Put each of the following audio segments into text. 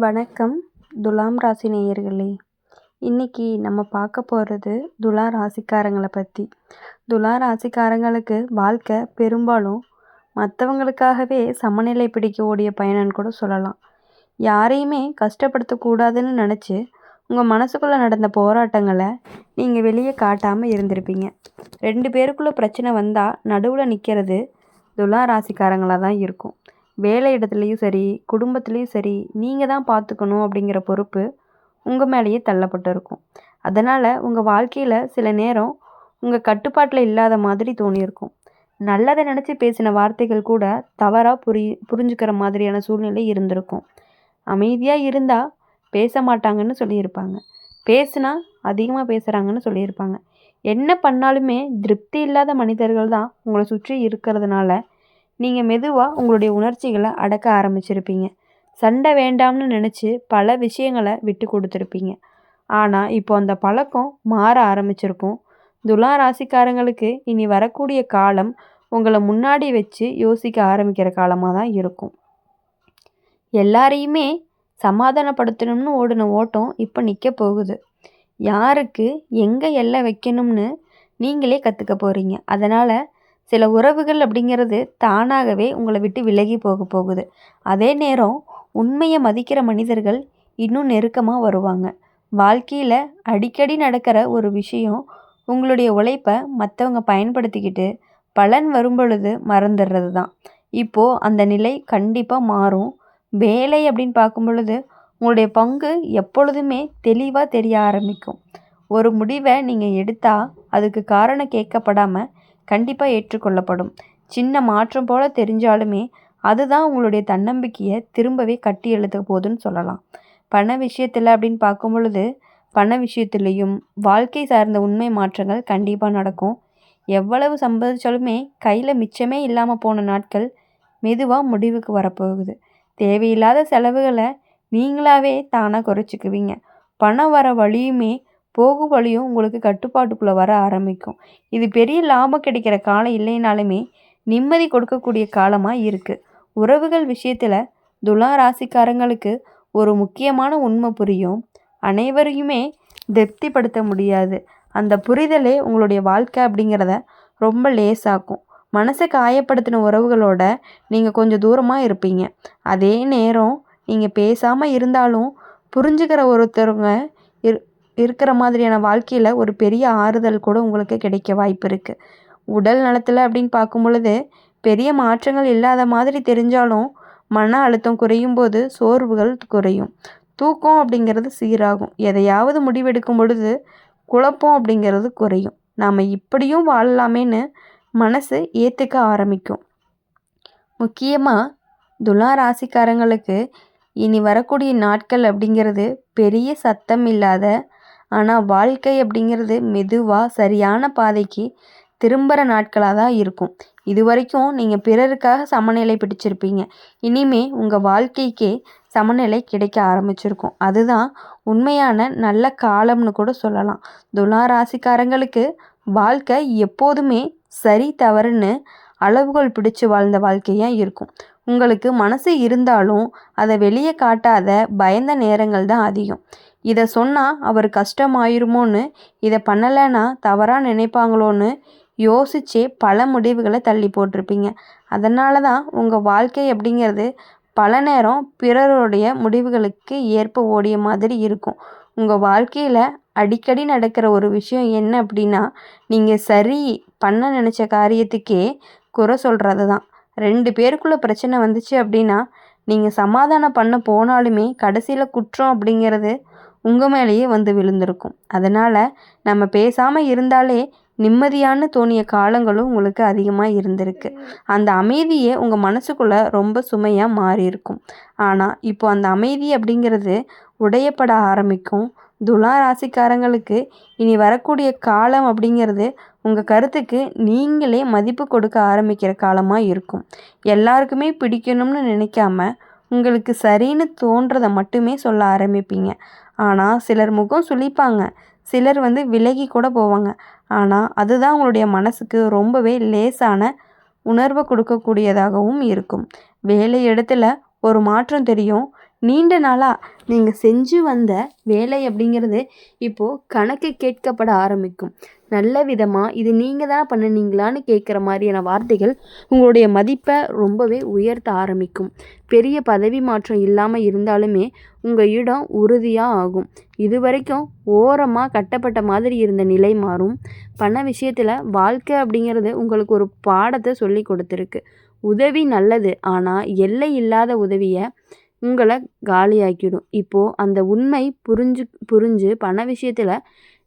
வணக்கம். துலாம் ராசி நேயர்களே, இன்னைக்கு நம்ம பார்க்க போகிறது துலா ராசிக்காரங்களை பற்றி. துலா ராசிக்காரங்களுக்கு வாழ்க்கை பெரும்பாலும் மற்றவங்களுக்காகவே சமநிலை பிடிக்க ஓடிய பயணம்னு கூட சொல்லலாம். யாரையுமே கஷ்டப்படுத்தக்கூடாதுன்னு நினச்சி உங்கள் மனசுக்குள்ளே நடந்த போராட்டங்களை நீங்கள் வெளியே காட்டாமல் இருந்திருப்பீங்க. 2 பேருக்குள்ளே பிரச்சனை வந்தால் நடுவில் நிற்கிறது துலா ராசிக்காரங்களாக தான் இருக்கும். வேலை இடத்துலையும் சரி, குடும்பத்துலேயும் சரி, நீங்கள் தான் பார்த்துக்கணும் அப்படிங்கிற பொறுப்பு உங்கள் மேலேயே தள்ளப்பட்டு இருக்கும். அதனால் உங்கள் வாழ்க்கையில் சில நேரம் உங்கள் கட்டுப்பாட்டில் இல்லாத மாதிரி தோணியிருக்கும். நல்லதை நினச்சி பேசின வார்த்தைகள் கூட தவறாக புரிஞ்சுக்கிற மாதிரியான சூழ்நிலை இருந்திருக்கும். அமைதியாக இருந்தால் பேச மாட்டாங்கன்னு சொல்லியிருப்பாங்க, பேசுனா அதிகமாக பேசுகிறாங்கன்னு சொல்லியிருப்பாங்க. என்ன பண்ணாலுமே திருப்தி இல்லாத மனிதர்கள் தான் உங்களை சுற்றி இருக்கிறதுனால நீங்கள் மெதுவாக உங்களுடைய உணர்ச்சிகளை அடக்க ஆரம்பிச்சிருப்பீங்க. சண்டை வேண்டாம்னு நினச்சி பல விஷயங்களை விட்டு கொடுத்துருப்பீங்க. ஆனால் இப்போ அந்த பழக்கம் மாற ஆரம்பிச்சிருக்கும். துலா ராசிக்காரங்களுக்கு இனி வரக்கூடிய காலம் உங்களை முன்னாடி வச்சு யோசிக்க ஆரம்பிக்கிற காலமாக தான் இருக்கும். எல்லாரையுமே சமாதானப்படுத்தணும்னு ஓடின ஓட்டம் இப்போ நிற்க போகுது. யாருக்கு எங்கே எல்லை வைக்கணும்னு நீங்களே கற்றுக்க போகிறீங்க. அதனால் சில உறவுகள் அப்படிங்கிறது தானாகவே உங்களை விட்டு விலகி போகுது. அதே நேரம் உண்மையை மதிக்கிற மனிதர்கள் இன்னும் நெருக்கமாக வருவாங்க. வாழ்க்கையில் அடிக்கடி நடக்கிற ஒரு விஷயம், உங்களுடைய உழைப்பை மற்றவங்க பயன்படுத்திக்கிட்டு பலன் வரும் பொழுது மறந்துடுறது தான். இப்போது அந்த நிலை கண்டிப்பாக மாறும். வேலை அப்படின்னு பார்க்கும் பொழுது உங்களுடைய பங்கு எப்பொழுதுமே தெளிவாக தெரிய ஆரம்பிக்கும். ஒரு முடிவை நீங்கள் எடுத்தால் அதுக்கு காரணம் கேட்கப்படாமல் கண்டிப்பாக ஏற்றுக்கொள்ளப்படும். சின்ன மாற்றம் போல தெரிஞ்சாலுமே அதுதான் உங்களுடைய தன்னம்பிக்கையை திரும்பவே கட்டி எழுத போகுதுன்னு சொல்லலாம். பண விஷயத்தில் அப்படின்னு பார்க்கும் பொழுது பண விஷயத்துலேயும் வாழ்க்கை சார்ந்த உண்மை மாற்றங்கள் கண்டிப்பாக நடக்கும். எவ்வளவு சம்பாதிச்சாலுமே கையில் மிச்சமே இல்லாமல் போன நாட்கள் மெதுவாக முடிவுக்கு வரப்போகுது. தேவையில்லாத செலவுகளை நீங்களாவே தானாக குறைச்சிக்குவீங்க. பணம் வர வழியுமே போகும் வழியும் உங்களுக்கு கட்டுப்பாட்டுக்குள்ளே வர ஆரம்பிக்கும். இது பெரிய லாபம் கிடைக்கிற காலம் இல்லைனாலுமே நிம்மதி கொடுக்கக்கூடிய காலமாக இருக்குது. உறவுகள் விஷயத்தில் துலா ராசிக்காரங்களுக்கு ஒரு முக்கியமான உண்மை புரியும். அனைவரையுமே திருப்திப்படுத்த முடியாது. அந்த புரிதலே உங்களுடைய வாழ்க்கை அப்படிங்கிறத ரொம்ப லேசாக்கும். மனசை காயப்படுத்தின உறவுகளோட நீங்கள் கொஞ்சம் தூரமாக இருப்பீங்க. அதே நேரம் நீங்கள் பேசாமல் இருந்தாலும் புரிஞ்சுக்கிற ஒருத்தருங்க இருக்கிற மாதிரியான வாழ்க்கையில் ஒரு பெரிய ஆறுதல் கூட உங்களுக்கு கிடைக்க வாய்ப்பு இருக்குது. உடல் நலத்தில் அப்படின்னு பார்க்கும் பொழுது பெரிய மாற்றங்கள் இல்லாத மாதிரி தெரிஞ்சாலும் மன அழுத்தம் குறையும் போது சோர்வுகள் குறையும். தூக்கம் அப்படிங்கிறது சீராகும். எதையாவது முடிவெடுக்கும் பொழுது குழப்பம் அப்படிங்கிறது குறையும். நாம் இப்படியும் வாழலாமேன்னு மனசு ஏற்றுக்க ஆரம்பிக்கும். முக்கியமாக துலா ராசிக்காரங்களுக்கு இனி வரக்கூடிய நாட்கள் அப்படிங்கிறது பெரிய சத்தம் இல்லாத, ஆனால் வாழ்க்கை அப்படிங்கிறது மெதுவாக சரியான பாதைக்கு திரும்புகிற நாட்களாக தான் இருக்கும். இது வரைக்கும் நீங்கள் பிறருக்காக சமநிலை பிடிச்சிருப்பீங்க. இனிமே உங்கள் வாழ்க்கைக்கே சமநிலை கிடைக்க ஆரம்பிச்சிருக்கும். அதுதான் உண்மையான நல்ல காலம்னு கூட சொல்லலாம். துலா ராசிக்காரங்களுக்கு வாழ்க்கை எப்போதுமே சரி தவறுன்னு அளவுகள் பிடிச்சு வாழ்ந்த வாழ்க்கையாக இருக்கும். உங்களுக்கு மனசு இருந்தாலும் அதை வெளியே காட்டாத பயந்த நேரங்கள் தான் அதிகம். இதை சொன்னால் அவர் கஷ்டமாயிருமோன்னு, இதை பண்ணலைன்னா தவறாக நினைப்பாங்களோன்னு யோசிச்சே பல முடிவுகளை தள்ளி போட்டிருப்பீங்க. அதனால தான் உங்கள் வாழ்க்கை அப்படிங்கிறது பல நேரம் பிறருடைய முடிவுகளுக்கு ஏற்ப ஓடிய மாதிரி இருக்கும். உங்கள் வாழ்க்கையில் அடிக்கடி நடக்கிற ஒரு விஷயம் என்ன அப்படின்னா, நீங்கள் சரி பண்ண நினச்ச காரியத்துக்கே குறை சொல்கிறது தான். 2 பேருக்குள்ளே பிரச்சனை வந்துச்சு அப்படின்னா நீங்கள் சமாதானம் பண்ண போனாலுமே கடைசியில் குற்றம் அப்படிங்கிறது உங்கள் மேலேயே வந்து விழுந்திருக்கும். அதனால் நம்ம பேசாமல் இருந்தாலே நிம்மதியான தோணிய காலங்களும் உங்களுக்கு அதிகமாக இருந்திருக்கு. அந்த அமைதியே உங்கள் மனசுக்குள்ளே ரொம்ப சுமையாக மாறி இருக்கும். ஆனால் இப்போ அந்த அமைதி அப்படிங்கிறது உடையப்பட ஆரம்பிக்கும். துலா ராசிக்காரங்களுக்கு இனி வரக்கூடிய காலம் அப்படிங்கிறது உங்கள் கருத்துக்கு நீங்களே மதிப்பு கொடுக்க ஆரம்பிக்கிற காலமாக இருக்கும். எல்லாருக்குமே பிடிக்கணும்னு நினைக்காம உங்களுக்கு சரின்னு தோன்றதை மட்டுமே சொல்ல ஆரம்பிப்பீங்க. ஆனால் சிலர் முகம் சுளிப்பாங்க, சிலர் விலகி கூட போவாங்க. ஆனால் அதுதான் உங்களுடைய மனசுக்கு ரொம்பவே லேசான உணர்வை கொடுக்கக்கூடியதாகவும் இருக்கும். வேலை இடத்துல ஒரு மாற்றம் தெரியும். நீண்ட நாளாக நீங்கள் செஞ்சு வந்த வேலை அப்படிங்கிறது இப்போது கணக்கு கேட்கப்பட ஆரம்பிக்கும். நல்ல விதமாக இது நீங்கள் தான் பண்ணுனீங்களான்னு கேட்குற மாதிரியான வார்த்தைகள் உங்களுடைய மதிப்பை ரொம்பவே உயர்த்த ஆரம்பிக்கும். பெரிய பதவி மாற்றம் இல்லாமல் இருந்தாலுமே உங்கள் இடம் உறுதியாக ஆகும். இதுவரைக்கும் ஓரமாக கட்டப்பட்ட மாதிரி இருந்த நிலை மாறும். பண விஷயத்தில் வாழ்க்கை அப்படிங்கிறது உங்களுக்கு ஒரு பாடத்தை சொல்லி கொடுத்துருக்கு. உதவி நல்லது, ஆனால் எல்லை இல்லாத உதவியை உங்களை காலியாக்கிடும். இப்போது அந்த உண்மை புரிஞ்சு பண விஷயத்தில்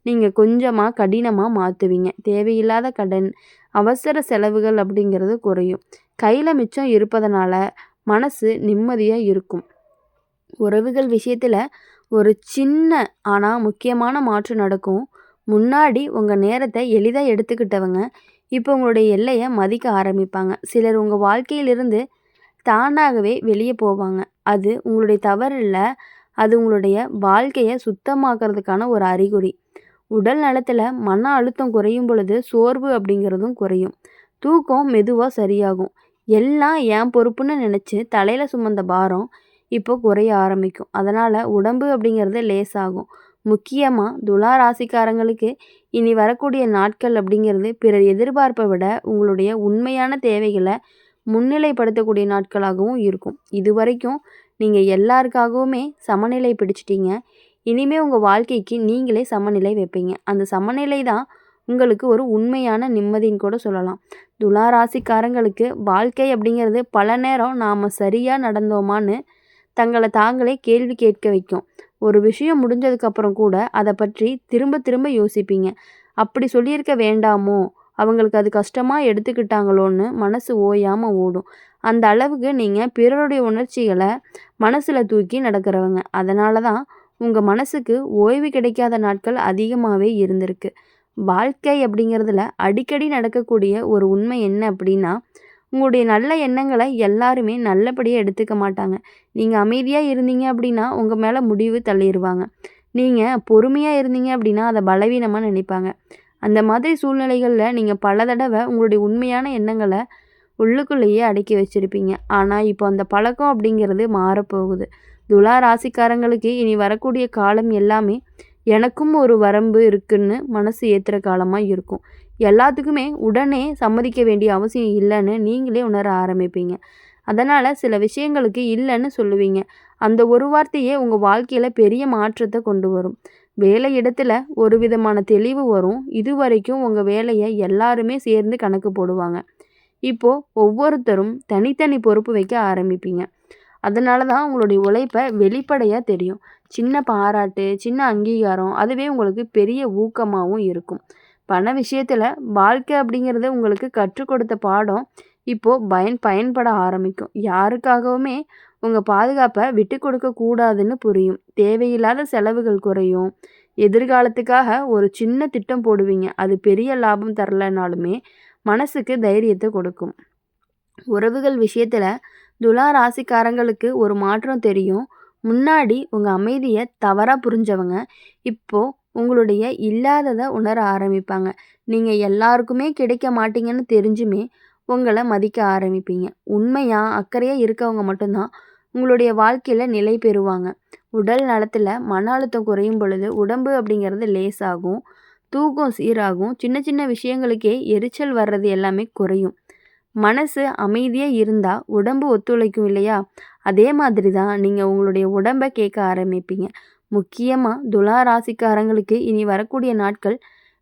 நீங்கள் கொஞ்சமாக கடினமாக மாற்றுவீங்க. தேவையில்லாத கடன், அவசர செலவுகள் அப்படிங்கிறது குறையும். கையில் மிச்சம் இருப்பதனால மனசு நிம்மதியாக இருக்கும். உறவுகள் விஷயத்தில் ஒரு சின்ன ஆனால் முக்கியமான மாற்றம் நடக்கும். முன்னாடி உங்கள் நேரத்தை எளிதாக எடுத்துக்கிட்டவங்க இப்போ உங்களுடைய எல்லையை மதிக்க ஆரம்பிப்பாங்க. சிலர் உங்கள் வாழ்க்கையிலிருந்து தானாகவே வெளியே போவாங்க. அது உங்களுடைய தவறு இல்லை, அது உங்களுடைய வாழ்க்கையை சுத்தமாக்குறதுக்கான ஒரு அறிகுறி. உடல் நலத்தில் மன அழுத்தம் குறையும் பொழுது சோர்வு அப்படிங்கிறதும் குறையும். தூக்கம் மெதுவாக சரியாகும். எல்லாம் என் பொறுப்புன்னு நினச்சி தலையில் சுமந்த பாரம் இப்போ குறைய ஆரம்பிக்கும். அதனால் உடம்பு அப்படிங்கிறது லேசாகும். முக்கியமாக துலா ராசிக்காரங்களுக்கு இனி வரக்கூடிய நாட்கள் அப்படிங்கிறது பிறர் எதிர்பார்ப்பை விட உங்களுடைய உண்மையான தேவைகளை முன்னிலைப்படுத்தக்கூடிய நாட்களாகவும் இருக்கும். இது வரைக்கும் நீங்கள் எல்லாருக்காகவுமே சமநிலை பிடிச்சிட்டீங்க. இனிமேல் உங்கள் வாழ்க்கைக்கு நீங்களே சமநிலை வைப்பீங்க. அந்த சமநிலை தான் உங்களுக்கு ஒரு உண்மையான நிம்மதின்னு கூட சொல்லலாம். துலா ராசிக்காரங்களுக்கு வாழ்க்கை அப்படிங்கிறது பல நேரம் நாம் சரியாக நடந்தோமான்னு தங்களை தாங்களே கேள்வி கேட்க வைக்கும். ஒரு விஷயம் முடிஞ்சதுக்கப்புறம் கூட அதை பற்றி திரும்ப திரும்ப யோசிப்பீங்க. அப்படி சொல்லியிருக்க வேண்டாமோ, அவங்களுக்கு அது கஷ்டமாக எடுத்துக்கிட்டாங்களோன்னு மனசு ஓயாமல் ஓடும். அந்த அளவுக்கு நீங்கள் பிறருடைய உணர்ச்சிகளை மனசில் தூக்கி நடக்கிறவங்க. அதனால தான் உங்கள் மனசுக்கு ஓய்வு கிடைக்காத நாட்கள் அதிகமாகவே இருந்திருக்கு. வாழ்க்கை அப்படிங்கிறதுல அடிக்கடி நடக்கக்கூடிய ஒரு உண்மை என்ன அப்படின்னா, உங்களுடைய நல்ல எண்ணங்களை எல்லாருமே நல்லபடியாக எடுத்துக்க மாட்டாங்க. நீங்கள் அமைதியாக இருந்தீங்க அப்படின்னா உங்கள் மேலே முடிவு தள்ளிடுவாங்க. நீங்கள் பொறுமையாக இருந்தீங்க அப்படின்னா அதை பலவீனமாக நினைப்பாங்க. அந்த மாதிரி சூழ்நிலைகளில் நீங்கள் பல தடவை உங்களுடைய உண்மையான எண்ணங்களை உள்ளுக்குள்ளேயே அடக்கி வச்சுருப்பீங்க. ஆனால் இப்போ அந்த பழக்கம் அப்படிங்கிறது மாறப்போகுது. துலா ராசிக்காரங்களுக்கு இனி வரக்கூடிய காலம் எல்லாமே எனக்கும் ஒரு வரம்பு இருக்குன்னு மனசு ஏற்றுற காலமாக இருக்கும். எல்லாத்துக்குமே உடனே சம்மதிக்க வேண்டிய அவசியம் இல்லைன்னு நீங்களே உணர ஆரம்பிப்பீங்க. அதனால் சில விஷயங்களுக்கு இல்லைன்னு சொல்லுவீங்க. அந்த ஒரு வார்த்தையே உங்கள் வாழ்க்கையில் பெரிய மாற்றத்தை கொண்டு வரும். வேலை இடத்துல ஒரு விதமான தெளிவு வரும். இது வரைக்கும் உங்கள் வேலையை எல்லாருமே சேர்ந்து கணக்கு போடுவாங்க. இப்போது ஒவ்வொருத்தரும் தனித்தனி பொறுப்பு வைக்க ஆரம்பிப்பீங்க. அதனால தான் உங்களுடைய உழைப்பை வெளிப்படையாக தெரியும். சின்ன பாராட்டு, சின்ன அங்கீகாரம் அதுவே உங்களுக்கு பெரிய ஊக்கமாகவும் இருக்கும். பண விஷயத்தில் வாழ்க்கை அப்படிங்கிறது உங்களுக்கு கற்றுக் கொடுத்த பாடம் இப்போது பயன்பட ஆரம்பிக்கும். யாருக்காகவுமே உங்கள் பாதுகாப்பை விட்டு கொடுக்கக்கூடாதுன்னு புரியும். தேவையில்லாத செலவுகள் குறையும். எதிர்காலத்துக்காக ஒரு சின்ன திட்டம் போடுவீங்க. அது பெரிய லாபம் தரலைனாலுமே மனசுக்கு தைரியத்தை கொடுக்கும். உறவுகள் விஷயத்தில் துலா ராசிக்காரங்களுக்கு ஒரு மாற்றம் தெரியும். முன்னாடி உங்கள் அமைதியை தவறாக புரிஞ்சவங்க இப்போது உங்களுடைய இல்லாததை உணர ஆரம்பிப்பாங்க. நீங்கள் எல்லாருக்குமே கிடைக்க மாட்டீங்கன்னு தெரிஞ்சுமே உங்களை மதிக்க ஆரம்பிப்பீங்க. உண்மையாக அக்கறையாக இருக்கவங்க மட்டும்தான் உங்களுடைய வாழ்க்கையில் நிலை பெறுவாங்க. உடல் நலத்தில் மன அழுத்தம் குறையும் பொழுது உடம்பு அப்படிங்கிறது லேசாகும். தூக்கம் சீராகும். சின்ன சின்ன விஷயங்களுக்கே எரிச்சல் வர்றது எல்லாமே குறையும். மனசு அமைதியாக இருந்தால் உடம்பு ஒத்துழைக்கும் இல்லையா? அதே மாதிரி தான் நீங்கள் உங்களுடைய உடம்பை கேட்க ஆரம்பிப்பீங்க. முக்கியமாக துலா ராசிக்காரங்களுக்கு இனி வரக்கூடிய நாட்கள்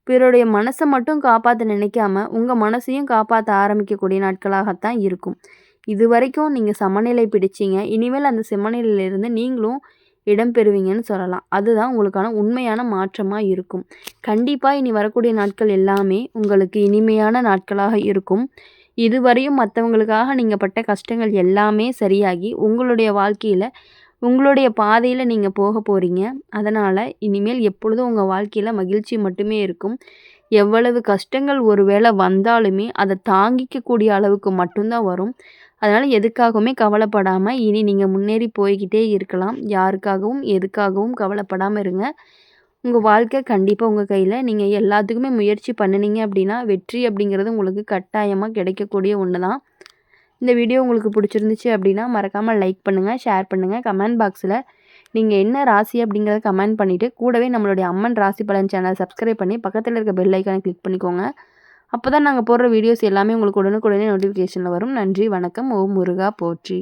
பிறருடைய மனசை மட்டும் காப்பாற்ற நினைக்காம உங்கள் மனசையும் காப்பாற்ற ஆரம்பிக்கக்கூடிய நாட்களாகத்தான் இருக்கும். இது வரைக்கும் நீங்கள் சமநிலை பிடிச்சிங்க. இனிமேல் அந்த சமநிலையிலிருந்து நீங்களும் இடம் பெறுவீங்கன்னு சொல்லலாம். அதுதான் உங்களுக்கான உண்மையான மாற்றமாக இருக்கும். கண்டிப்பாக இனி வரக்கூடிய நாட்கள் எல்லாமே உங்களுக்கு இனிமையான நாட்களாக இருக்கும். இதுவரையும் மற்றவங்களுக்காக நீங்கள் பட்ட கஷ்டங்கள் எல்லாமே சரியாகி உங்களுடைய வாழ்க்கையில் உங்களுடைய பாதையில் நீங்கள் போக போகிறீங்க. அதனால் இனிமேல் எப்பொழுதும் உங்கள் வாழ்க்கையில் மகிழ்ச்சி மட்டுமே இருக்கும். எவ்வளவு கஷ்டங்கள் ஒரு வேளை வந்தாலுமே அதை தாங்கிக்கக்கூடிய அளவுக்கு மட்டும்தான் வரும். அதனால் எதுக்காகவுமே கவலைப்படாமல் இனி நீங்கள் முன்னேறி போய்கிட்டே இருக்கலாம். யாருக்காகவும் எதுக்காகவும் கவலைப்படாமல் இருங்க. உங்கள் வாழ்க்கை கண்டிப்பாக உங்கள் கையில். நீங்கள் எல்லாத்துக்குமே முயற்சி பண்ணினீங்க அப்படின்னா வெற்றி அப்படிங்கிறது உங்களுக்கு கட்டாயமாக கிடைக்கக்கூடிய ஒன்று தான். இந்த வீடியோ உங்களுக்கு பிடிச்சிருந்துச்சு அப்படின்னா மறக்காமல் லைக் பண்ணுங்கள், ஷேர் பண்ணுங்கள். கமெண்ட் பாக்ஸில் நீங்கள் என்ன ராசி அப்படிங்கிறத கமெண்ட் பண்ணிவிட்டு கூடவே நம்மளுடைய அம்மன் ராசி பலன் சேனல் சப்ஸ்கிரைப் பண்ணி பக்கத்தில் இருக்க பெல் ஐக்கானை கிளிக் பண்ணிக்கோங்க. அப்போ தான் நாங்கள் போடுற வீடியோஸ் எல்லாமே உங்களுக்கு உடனுக்குடனே நோட்டிஃபிகேஷனில் வரும். நன்றி, வணக்கம். ஓம் முருகா போற்றி.